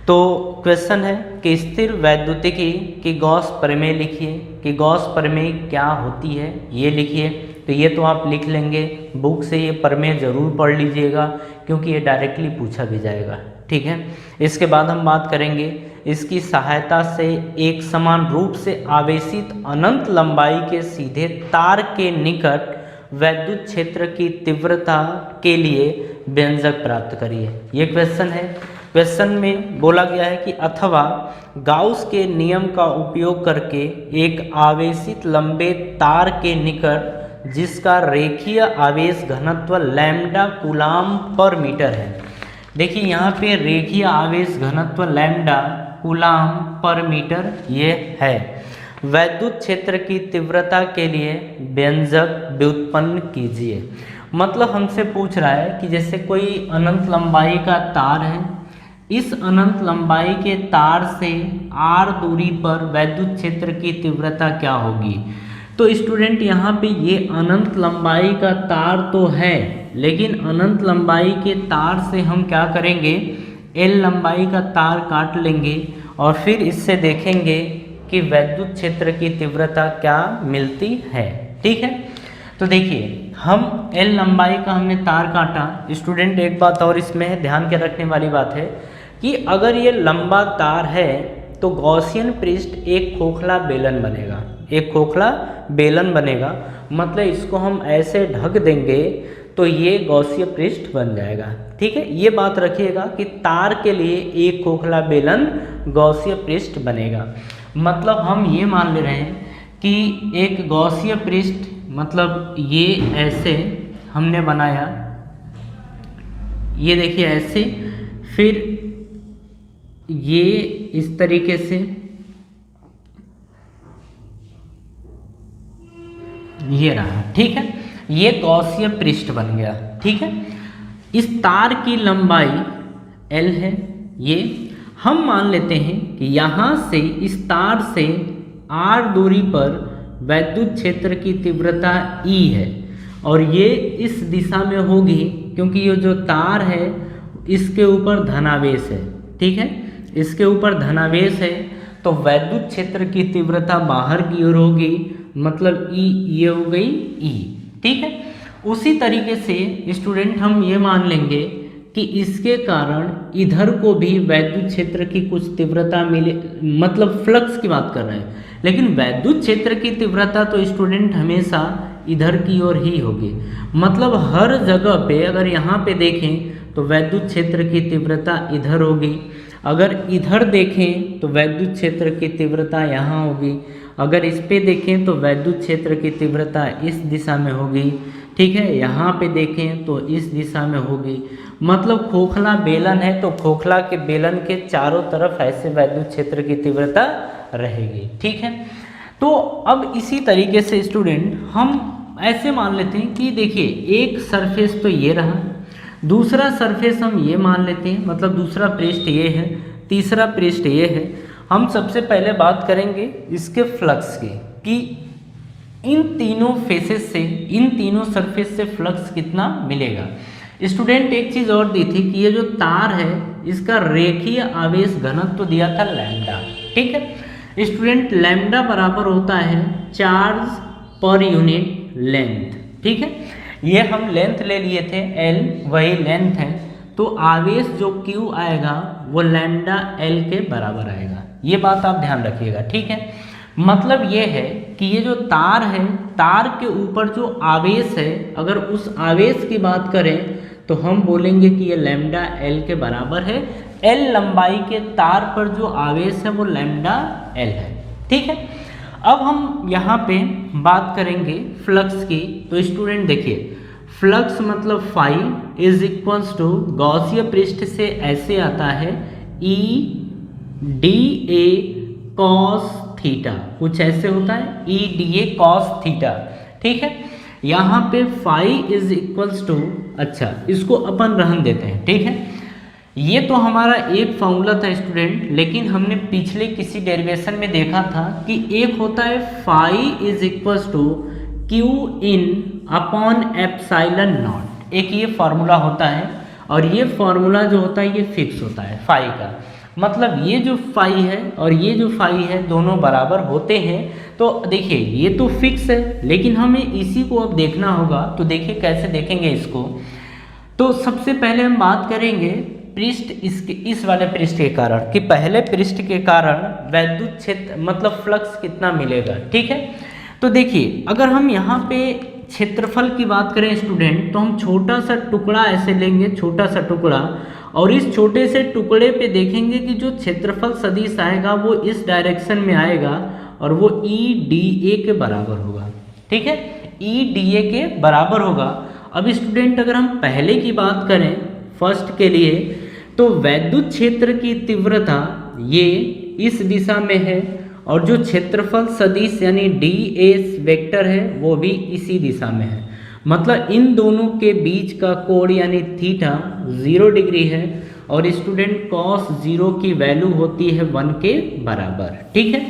तो क्वेश्चन है कि स्थिर वैद्युतिकी की गॉस प्रमेय लिखिए, कि गॉस प्रमेय क्या होती है ये लिखिए। तो ये तो आप लिख लेंगे, बुक से ये प्रमेय जरूर पढ़ लीजिएगा क्योंकि ये डायरेक्टली पूछा भी जाएगा, ठीक है। इसके बाद हम बात करेंगे इसकी सहायता से एक समान रूप से आवेशित अनंत लंबाई के सीधे तार के निकट वैद्युत क्षेत्र की तीव्रता के लिए व्यंजक प्राप्त करिए। ये क्वेश्चन है। क्वेश्चन में बोला गया है कि अथवा गाउस के नियम का उपयोग करके एक आवेशित लंबे तार के निकट जिसका रेखीय आवेश घनत्व लैम्डा कूलाम पर मीटर है। देखिए यहाँ पे रेखीय आवेश घनत्व लैम्डा कूलाम पर मीटर ये है। वैद्युत क्षेत्र की तीव्रता के लिए व्यंजक व्युत्पन्न कीजिए। मतलब हमसे पूछ रहा है कि जैसे कोई अनंत लंबाई का तार है, इस अनंत लंबाई के तार से r दूरी पर वैद्युत क्षेत्र की तीव्रता क्या होगी। तो स्टूडेंट यहाँ पे ये अनंत लंबाई का तार तो है, लेकिन अनंत लंबाई के तार से हम क्या करेंगे, L लंबाई का तार काट लेंगे और फिर इससे देखेंगे कि वैद्युत क्षेत्र की तीव्रता क्या मिलती है, ठीक है। तो देखिए हम L लंबाई का हमने तार काटा। स्टूडेंट एक बात और इसमें ध्यान के रखने वाली बात है कि अगर ये लंबा तार है तो गॉसियन पृष्ठ एक खोखला बेलन बनेगा, एक खोखला बेलन बनेगा। मतलब इसको हम ऐसे ढक देंगे तो ये गॉसीय पृष्ठ बन जाएगा, ठीक है। ये बात रखिएगा कि तार के लिए एक खोखला बेलन गॉसीय पृष्ठ बनेगा। मतलब हम ये मान ले रहे हैं कि एक गॉसीय पृष्ठ, मतलब ये ऐसे हमने बनाया, ये देखिए ऐसे, फिर ये इस तरीके से, ये रहा, ठीक है। ये गॉसीय पृष्ठ बन गया, ठीक है। इस तार की लंबाई L है। ये हम मान लेते हैं कि यहाँ से इस तार से r दूरी पर वैद्युत क्षेत्र की तीव्रता E है और ये इस दिशा में होगी क्योंकि ये जो तार है इसके ऊपर धनावेश है, ठीक है। इसके ऊपर धनावेश है तो वैद्युत क्षेत्र की तीव्रता बाहर की ओर होगी, मतलब E, ये हो गई E, ठीक है। उसी तरीके से स्टूडेंट हम ये मान लेंगे कि इसके कारण इधर को भी वैद्युत क्षेत्र की कुछ तीव्रता मिले, मतलब फ्लक्स की बात कर रहे हैं, लेकिन वैद्युत क्षेत्र की तीव्रता तो स्टूडेंट हमेशा इधर की ओर ही होगी। मतलब हर जगह पे अगर यहाँ पे देखें तो वैद्युत क्षेत्र की तीव्रता इधर होगी, अगर इधर देखें तो वैद्युत क्षेत्र की तीव्रता यहाँ होगी, अगर इस पे देखें तो वैद्युत क्षेत्र की तीव्रता इस दिशा में होगी, ठीक है। यहाँ पे देखें तो इस दिशा में होगी। मतलब खोखला बेलन है तो खोखला के बेलन के चारों तरफ ऐसे वैद्युत क्षेत्र की तीव्रता रहेगी, ठीक है। तो अब इसी तरीके से स्टूडेंट हम ऐसे मान लेते हैं कि देखिए एक सरफेस तो ये रहा, दूसरा सरफेस हम ये मान लेते हैं, मतलब दूसरा पृष्ठ ये है, तीसरा पृष्ठ ये है। हम सबसे पहले बात करेंगे इसके फ्लक्स की कि इन तीनों फेसेस से, इन तीनों सरफेस से फ्लक्स कितना मिलेगा। स्टूडेंट एक चीज़ और दी थी कि ये जो तार है इसका रेखीय आवेश घनत्व दिया था लैम्डा, ठीक है। स्टूडेंट लैम्डा बराबर होता है चार्ज पर यूनिट लेंथ, ठीक है। ये हम लेंथ ले लिए थे L, वही लेंथ है, तो आवेश जो Q आएगा वो लैम्डा L के बराबर आएगा। ये बात आप ध्यान रखिएगा, ठीक है। मतलब ये है कि ये जो तार है, तार के ऊपर जो आवेश है, अगर उस आवेश की बात करें तो हम बोलेंगे कि ये लैम्डा L के बराबर है। L लंबाई के तार पर जो आवेश है वो लैम्डा L है, ठीक है। अब हम यहाँ पे बात करेंगे फ्लक्स की। तो स्टूडेंट देखिए फ्लक्स मतलब फाई इज इक्वल्स टू गॉसीय पृष्ठ से ऐसे आता है E dA cos थीटा, कुछ ऐसे होता है E dA cos थीटा, ठीक है। यहाँ पे फाई इज इक्वल्स टू, अच्छा इसको अपन रहन देते हैं, ठीक है। ये तो हमारा एक फॉर्मूला था स्टूडेंट, लेकिन हमने पिछले किसी डेरिवेशन में देखा था कि एक होता है phi is equals to Q in upon epsilon nought, एक ये फार्मूला होता है और ये फार्मूला जो होता है ये फिक्स होता है फाई का। मतलब ये जो फाई है और ये जो फाई है दोनों बराबर होते हैं। तो देखिए ये तो फिक्स है, लेकिन हमें इसी को अब देखना होगा। तो देखिए कैसे देखेंगे इसको। तो सबसे पहले हम बात करेंगे पृष्ठ इसके इस वाले पृष्ठ के कारण, कि पहले पृष्ठ के कारण वैद्युत क्षेत्र मतलब फ्लक्स कितना मिलेगा। ठीक है, तो देखिए अगर हम यहाँ पे क्षेत्रफल की बात करें स्टूडेंट, तो हम छोटा सा टुकड़ा ऐसे लेंगे, छोटा सा टुकड़ा, और इस छोटे से टुकड़े पे देखेंगे कि जो क्षेत्रफल सदिश आएगा वो इस डायरेक्शन में आएगा और वो EDA के बराबर होगा। ठीक है, EDA के बराबर होगा। अब स्टूडेंट अगर हम पहले की बात करें फर्स्ट के लिए, तो वैद्युत क्षेत्र की तीव्रता ये इस दिशा में है और जो क्षेत्रफल सदिश यानी DS वेक्टर है वो भी इसी दिशा में है। मतलब इन दोनों के बीच का कोण यानी थीटा 0 डिग्री है और स्टूडेंट cos 0 की वैल्यू होती है 1 के बराबर। ठीक है,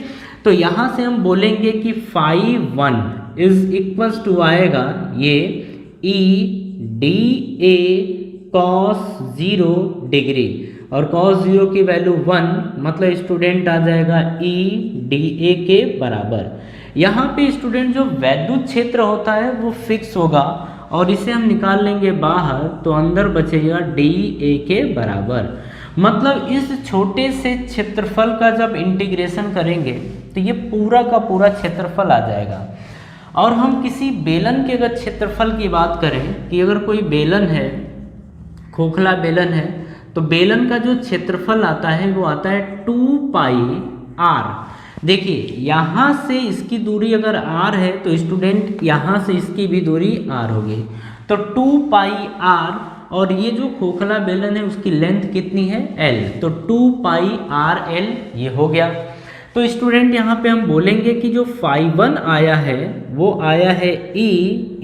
तो यहाँ से हम बोलेंगे कि फाई 1 इज इक्वल्स टू आएगा ये EDA cos 0 डिग्री, और cos 0 की वैल्यू 1, मतलब स्टूडेंट आ जाएगा EDA के बराबर। यहाँ पे स्टूडेंट जो वैद्युत क्षेत्र होता है वो फिक्स होगा और इसे हम निकाल लेंगे बाहर, तो अंदर बचेगा DA के बराबर। मतलब इस छोटे से क्षेत्रफल का जब इंटीग्रेशन करेंगे तो ये पूरा का पूरा क्षेत्रफल आ जाएगा। और हम किसी बेलन के अगर क्षेत्रफल की बात करें कि अगर कोई बेलन है, खोखला बेलन है, तो बेलन का जो क्षेत्रफल आता है वो आता है 2 पाई r। देखिए यहाँ से इसकी दूरी अगर r है तो स्टूडेंट यहाँ से इसकी भी दूरी r होगी, तो 2 पाई r, और ये जो खोखला बेलन है उसकी लेंथ कितनी है l, तो 2 पाई RL ये हो गया। तो स्टूडेंट यहाँ पे हम बोलेंगे कि जो फाई 1 आया है वो आया है E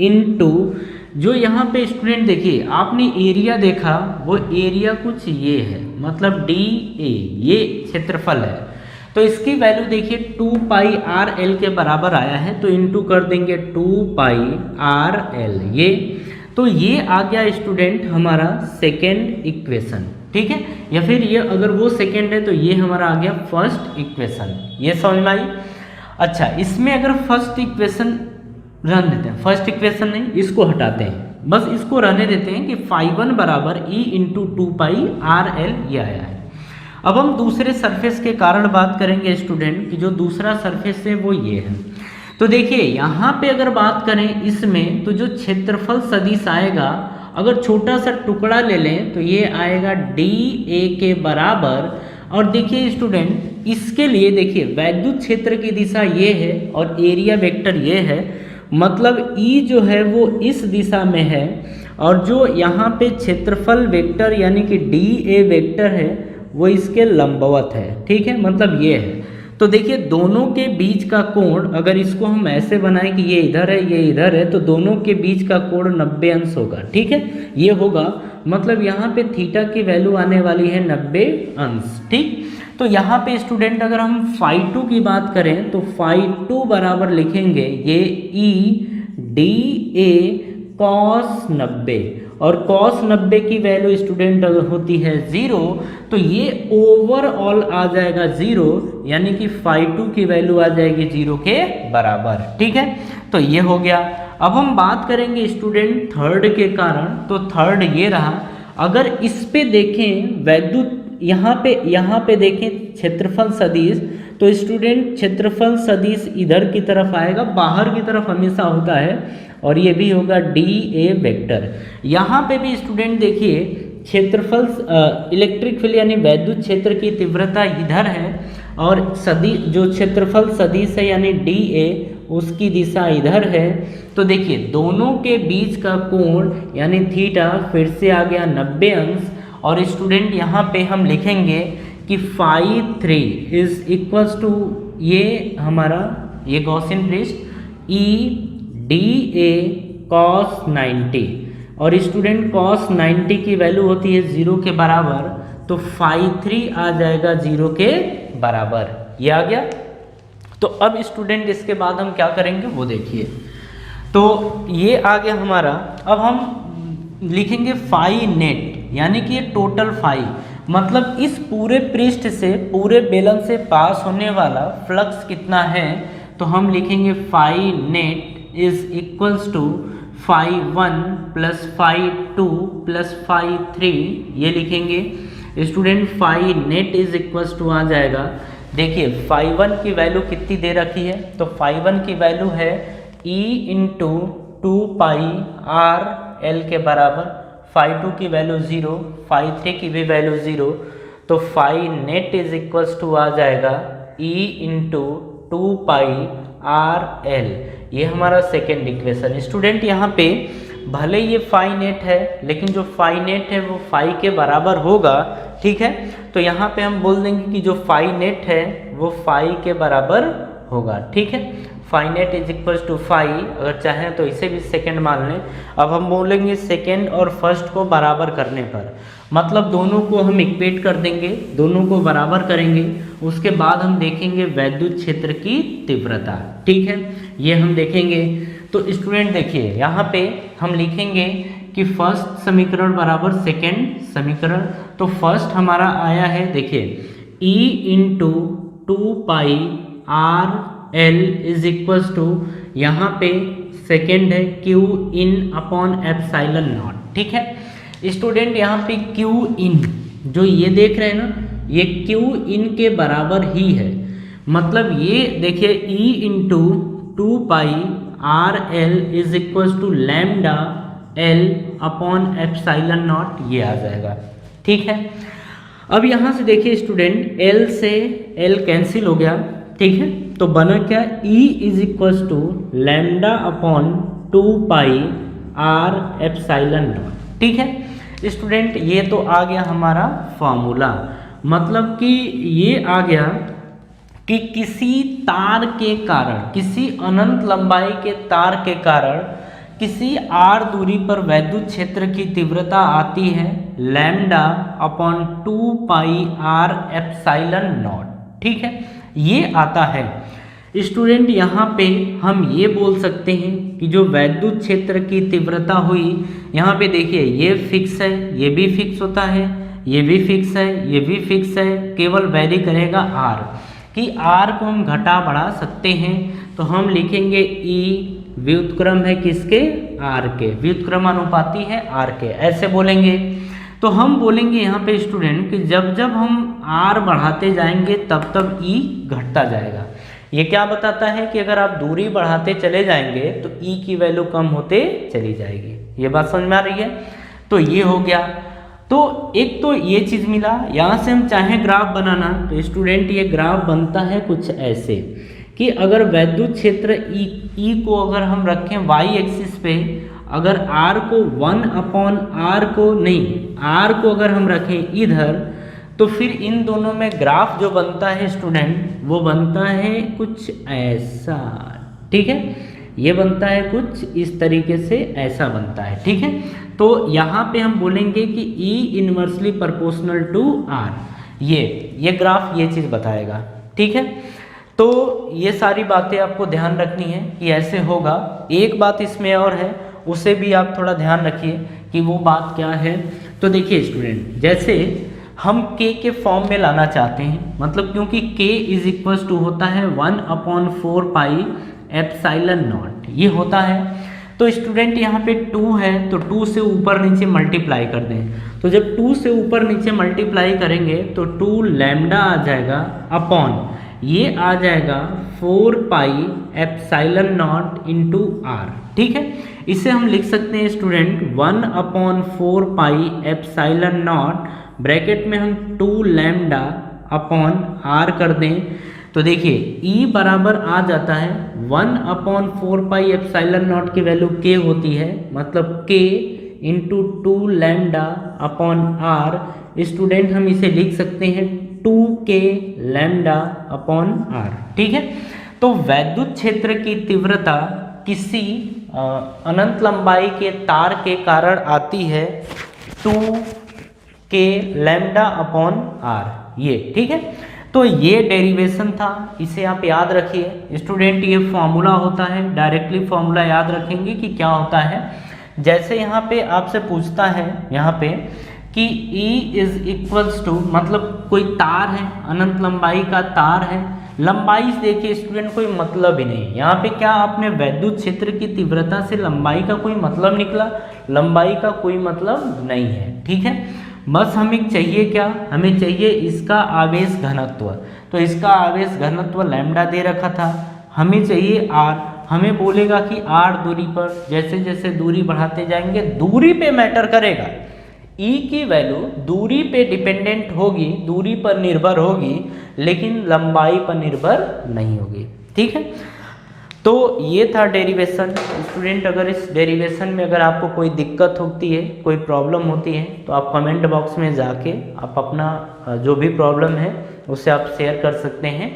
इंटू जो यहाँ पे स्टूडेंट देखिए आपने एरिया देखा, वो एरिया कुछ ये है, मतलब DA ये क्षेत्रफल है, तो इसकी वैल्यू देखिए 2 पाई RL के बराबर आया है, तो इंटू कर देंगे 2 पाई RL ये, तो ये आ गया स्टूडेंट हमारा सेकेंड इक्वेशन। ठीक है, या फिर ये अगर वो सेकेंड है तो ये हमारा आ गया फर्स्ट इक्वेशन। ये समझ में आई। अच्छा, इसमें अगर फर्स्ट इक्वेशन रहने देते हैं, फर्स्ट इक्वेशन नहीं, इसको हटाते हैं, बस इसको रहने देते हैं कि फाई 1 बराबर E इंटू 2 पाई RL ये आया है। अब हम दूसरे सरफेस के कारण बात करेंगे स्टूडेंट कि जो दूसरा सरफेस है वो ये है। तो देखिए यहाँ पे अगर बात करें इसमें, तो जो क्षेत्रफल सदिश आएगा अगर छोटा सा टुकड़ा ले लें तो ये आएगा DA के बराबर। और देखिए स्टूडेंट इसके लिए देखिए वैद्युत क्षेत्र की दिशा ये है और एरिया वेक्टर ये है, मतलब E जो है वो इस दिशा में है और जो यहाँ पे क्षेत्रफल वेक्टर यानी कि DA वेक्टर है वो इसके लंबवत है। ठीक है, मतलब ये है। तो देखिए दोनों के बीच का कोण, अगर इसको हम ऐसे बनाएं कि ये इधर है ये इधर है, तो दोनों के बीच का कोण 90 अंश होगा। ठीक है, ये होगा, मतलब यहाँ पे थीटा की वैल्यू आने वाली है 90 अंश। ठीक, तो यहाँ पे स्टूडेंट अगर हम फाई 2 की बात करें तो फाई 2 बराबर लिखेंगे ये EDA cos 90, और cos 90 की वैल्यू स्टूडेंट अगर होती है 0, तो ये ओवरऑल आ जाएगा 0, यानी कि फाई 2 की वैल्यू आ जाएगी 0 के बराबर। ठीक है, तो ये हो गया। अब हम बात करेंगे स्टूडेंट थर्ड के कारण, तो थर्ड ये रहा। अगर इस पे देखें वैद्युत, यहाँ पे देखें क्षेत्रफल सदिश, तो स्टूडेंट क्षेत्रफल सदिश इधर की तरफ आएगा, बाहर की तरफ हमेशा होता है, और ये भी होगा DA वेक्टर। यहाँ पे भी स्टूडेंट देखिए क्षेत्रफल इलेक्ट्रिक फील्ड यानी वैद्युत क्षेत्र की तीव्रता इधर है और सदिश जो क्षेत्रफल सदिश है यानी DA उसकी दिशा इधर है। तो देखिए दोनों के बीच का कोण यानी थीटा फिर से आ गया 90 अंश, और स्टूडेंट यहाँ पे हम लिखेंगे कि फाई 3 इज इक्वल्स टू ये हमारा ये गॉसियन पृष्ठ EDA cos 90, और स्टूडेंट cos 90 की वैल्यू होती है 0 के बराबर, तो फाई 3 आ जाएगा 0 के बराबर। ये आ गया। तो अब स्टूडेंट इसके बाद हम क्या करेंगे वो देखिए। तो ये आ गया हमारा। अब हम लिखेंगे फाई नेट, यानी कि ये टोटल फाई, मतलब इस पूरे पृष्ठ से, पूरे बेलन से पास होने वाला फ्लक्स कितना है, तो हम लिखेंगे phi net is equals to phi 1 plus phi 2 plus phi 3, ये लिखेंगे student. Phi net is equals to आ जाएगा, देखिए फाई 1 की वैल्यू कितनी दे रखी है, तो फाई 1 की वैल्यू है E into 2 pi R L के बराबर, फाई 2 की वैल्यू 0, फाई 3 की भी वैल्यू 0, तो phi net is equals to आ जाएगा E into 2 pi R L, ये हमारा सेकेंड इक्वेशन। स्टूडेंट यहाँ पे भले ये फाई नेट है, लेकिन जो फाई नेट है वो फाई के बराबर होगा, ठीक है। तो यहाँ पे हम बोल देंगे कि जो फाई नेट है वो फाई के बराबर होगा, ठीक है। Phi net is equal to phi, अगर चाहें तो इसे भी सेकंड मान लें। अब हम बोलेंगे सेकंड और फर्स्ट को बराबर करने पर, मतलब दोनों को हम इक्वेट कर देंगे, दोनों को बराबर करेंगे, उसके बाद हम देखेंगे वैद्युत क्षेत्र की तीव्रता, ठीक है, ये हम देखेंगे। तो स्टूडेंट देखिए यहाँ पे हम लिखेंगे कि फर्स्ट समीकरण बराबर सेकेंड समीकरण, तो फर्स्ट हमारा आया है, देखिए E into 2 pi R L is equals to, यहाँ पे सेकेंड है Q in upon epsilon nought, ठीक है। स्टूडेंट यहाँ पे Q इन जो ये देख रहे हैं ना, ये Q इन के बराबर ही है, मतलब ये देखिए E into 2 pi R L is equals to lambda L upon epsilon nought, ये आ जाएगा, ठीक है। अब यहाँ से देखिए स्टूडेंट L से L कैंसिल हो गया, ठीक है, तो बना क्या E is equals to lambda upon 2 pi R epsilon nought, ठीक है। स्टूडेंट ये तो आ गया हमारा फॉर्मूला, मतलब कि ये आ गया कि किसी तार के कारण, किसी अनंत लंबाई के तार के कारण किसी r दूरी पर वैद्युत क्षेत्र की तीव्रता आती है lambda upon 2 pi R epsilon nought, ठीक है, ये आता है। स्टूडेंट यहाँ पे हम ये बोल सकते हैं कि जो वैद्युत क्षेत्र की तीव्रता हुई, यहाँ पे देखिए ये फिक्स है, ये भी फिक्स होता है, ये भी फिक्स है, ये भी फिक्स है, केवल वैरी करेगा r, कि r को हम घटा बढ़ा सकते हैं। तो हम लिखेंगे E व्युत्क्रम है किसके, r के, व्युत्क्रम अनुपाती है r के, ऐसे बोलेंगे। तो हम बोलेंगे यहाँ पे स्टूडेंट कि जब जब हम r बढ़ाते जाएंगे तब तब E घटता जाएगा। ये क्या बताता है कि अगर आप दूरी बढ़ाते चले जाएंगे तो E की वैल्यू कम होते चली जाएगी। ये बात समझ में आ रही है। तो ये हो गया, तो एक तो ये चीज़ मिला। यहाँ से हम चाहें ग्राफ बनाना तो स्टूडेंट ये ग्राफ बनता है कुछ ऐसे कि अगर वैद्युत क्षेत्र E को अगर हम रखें y एक्सिस पे, अगर r को 1 अपॉन r को नहीं, r को अगर हम रखें इधर, तो फिर इन दोनों में ग्राफ जो बनता है स्टूडेंट वो बनता है कुछ ऐसा, ठीक है, ये बनता है कुछ इस तरीके से, ऐसा बनता है, ठीक है। तो यहाँ पे हम बोलेंगे कि E inversely proportional to R, ये ग्राफ ये चीज़ बताएगा, ठीक है। तो ये सारी बातें आपको ध्यान रखनी है कि ऐसे होगा। एक बात इसमें और है, उसे भी आप थोड़ा ध्यान रखिए कि वो बात क्या है। तो देखिए स्टूडेंट, जैसे हम K के फॉर्म में लाना चाहते हैं, मतलब क्योंकि K इज इक्वल्स टू होता है 1/4 पाई एप्सिलॉन नॉट, ये होता है। तो स्टूडेंट यहाँ पे 2 है, तो 2 से ऊपर नीचे मल्टीप्लाई कर दें। तो जब 2 से ऊपर नीचे मल्टीप्लाई करेंगे तो 2 लैम्डा आ जाएगा अपॉन, ये आ जाएगा 4 pi epsilon not into r, ठीक है। इसे हम लिख सकते हैं student 1/4 pi epsilon not, bracket में हम 2 लैम्डा अपॉन r कर दें। तो देखिए E बराबर आ जाता है 1/4 पाई एप्सिलॉन नॉट की वैल्यू K होती है, मतलब K into 2 lambda upon R। Student हम इसे लिख सकते हैं 2K लैम्डा अपॉन R, ठीक है। तो वैद्युत क्षेत्र की तीव्रता किसी अनंत लंबाई के तार के कारण आती है 2K लैम्डा अपॉन R, ये ठीक है। तो ये डेरिवेशन था, इसे आप याद रखिए स्टूडेंट। ये फॉर्मूला होता है, डायरेक्टली फॉर्मूला याद रखेंगे कि क्या होता है। जैसे यहाँ पे आपसे पूछता है यहाँ पे कि E इज इक्वल्स टू, मतलब कोई तार है, अनंत लंबाई का तार है, लंबाई से देखिए स्टूडेंट कोई मतलब ही नहीं है। यहाँ पे क्या आपने वैद्युत क्षेत्र की तीव्रता से लंबाई का कोई मतलब निकला? लंबाई का कोई मतलब नहीं है, ठीक है। बस हमें चाहिए क्या? हमें चाहिए इसका आवेश घनत्व। तो इसका आवेश घनत्व लैम्डा दे रखा था, हमें चाहिए r। हमें बोलेगा कि r दूरी पर, जैसे जैसे दूरी बढ़ाते जाएंगे दूरी पे मैटर करेगा, E की वैल्यू दूरी पे डिपेंडेंट होगी, दूरी पर निर्भर होगी, लेकिन लंबाई पर निर्भर नहीं होगी, ठीक है। तो ये था डेरिवेशन। स्टूडेंट अगर इस डेरिवेशन में अगर आपको कोई दिक्कत होती है, कोई प्रॉब्लम होती है, तो आप कमेंट बॉक्स में जाके आप अपना जो भी प्रॉब्लम है उसे आप शेयर कर सकते हैं।